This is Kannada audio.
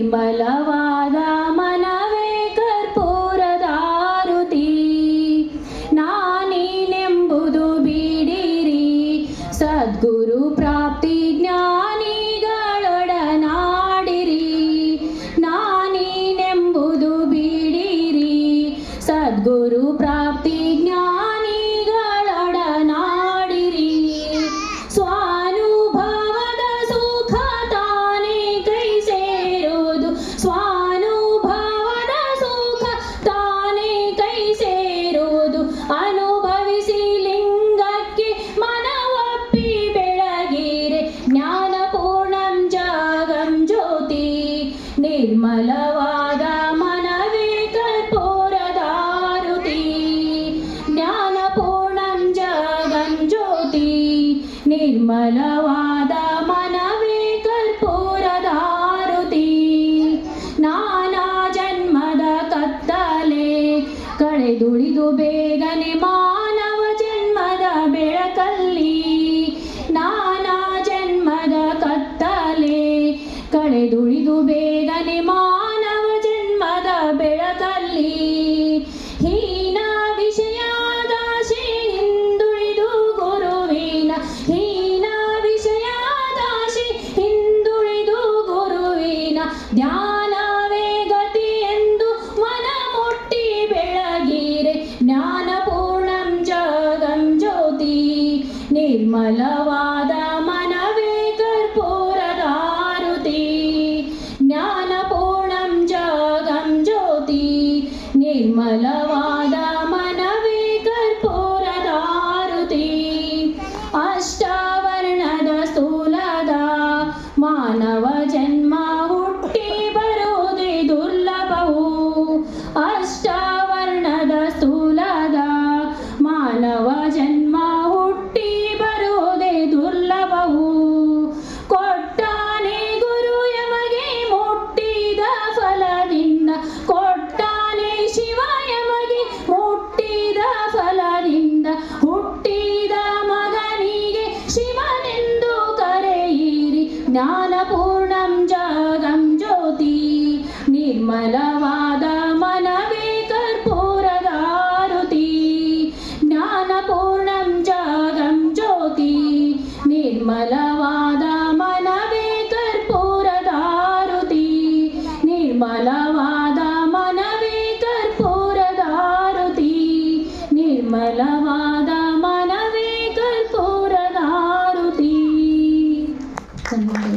ನಿರ್ಮಲವಾದ ಮನವೇ ಕರ್ಪೂರದಾರುತಿ. ನಾನೀನೆಂಬುದು ಬಿಡಿರಿ, ಸದ್ಗುರು ಪ್ರಾಪ್ತಿ ಜ್ಞಾನಿಗಳೊಡನಾಡಿರಿ. ನಾನೀನೆಂಬುದು ಬಿಡಿರಿ, ಸದ್ಗುರು ಪ್ರಾಪ್ತಿ ಜ್ಞಾನಿಗಳೊಡನಾಡಿರಿ. ಸ್ವಾನುಭವದ ಸುಖ ತಾನೇ ಕೈ ಸೇರುವುದು, ಸ್ವಾನುಭವದ ಸುಖ ತಾನೇ ಕೈ ಸೇರುವುದು. ಅನುಭವಿಸಿ ಲಿಂಗಕ್ಕೆ ಮನವೊಪ್ಪಿ ಬೆಳಗಿರೆ, ಜ್ಞಾನಪೂರ್ಣಂ ಜಾಗಂ ಜ್ಯೋತಿ. ನಿರ್ಮಲವಾದ ಮನವೇ ಕರ್ಪೂರದಾರುತಿ. ಜ್ಞಾನಪೂರ್ಣಂ ಜಾಗಂ ಜ್ಯೋತಿ. ನಿರ್ಮಲವಾದ ಮನವೇ ಕರ್ಪೂರದಾರುತಿ. ನಾನಾ ಜನ್ಮದ ಕತ್ತಲೆ ಕಳೆದುಳಿದು ಬೇಗನೆ ಮಾನವ ಜನ್ಮದ ಬೆಳಕಲ್ಲಿ. ನಾನಾ ಜನ್ಮದ ಕತ್ತಲೆ ಕಳೆದುಳಿದು ಬೇಗನೆ ಮಾನವ ಜನ್ಮದ ಬೆಳಕಲ್ಲಿ. ಹೀನ ವಿಷಯದಾಶೆ ಹಿಂದುಳಿದು ಗುರುವಿನ, ಹೀನ ವಿಷಯದಾಶೆ ಹಿಂದುಳಿದು ಗುರುವಿನ ಧ್ಯಾನವೇ ಗತಿ ಎಂದು ಮನ ಮುಟ್ಟಿ ಬೆಳಗಿರೆ, ಜ್ಞಾನಪೂರ್ಣಂ ಜಾಗಂ ಜ್ಯೋತಿ. ನಿರ್ಮಲವಾದ ಮನವೇ ಕರ್ಪೂರದಾರುತಿ. ಜ್ಞಾನಪೂರ್ಣಂ ಜಾಗಂ ಜ್ಯೋತಿ. ನಿರ್ಮಲವಾದ ಮನವೇ ಕರ್ಪೂರದಾರುತಿ. ಅಷ್ಟಾವರ್ಣದ ಸ್ಥೂಲದ ಮಾನವ ಜನ್ಮ ಹುಟ್ಟಿ ಬರುವುದೇ ದುರ್ಲಭವು. ಅಷ್ಟಾವರ್ಣದ ಸ್ಥೂಲದ ಮಾನವ ಜನ್ಮ ಹುಟ್ಟಿ ಬರುವುದೇ ದುರ್ಲಭವು. ಕೊಟ್ಟಾನೆ ಗುರು ಯಮಗೆ ಮುಟ್ಟಿದ ಫಲದಿಂದ, ಕೊಟ್ಟಾನೆ ಶಿವ ಯಮಗೆ ಮುಟ್ಟಿದ ಫಲದಿಂದ. ಹುಟ್ಟಿದ ಮಗನಿಗೆ ಶಿವನೆಂದು ಕರೆಯಿರಿ, ಜ್ಞಾನಪೂರ್ಣಂ ಜಾಗಂ ಜ್ಯೋತಿ. ನಿರ್ಮಲವಾದ ಮನವೇ ಕರ್ಪೂರದಾರುತಿ. ಜ್ಞಾನಪೂರ್ಣಂ ಜಾಗಂ ಜ್ಯೋತಿ. ನಿರ್ಮಲ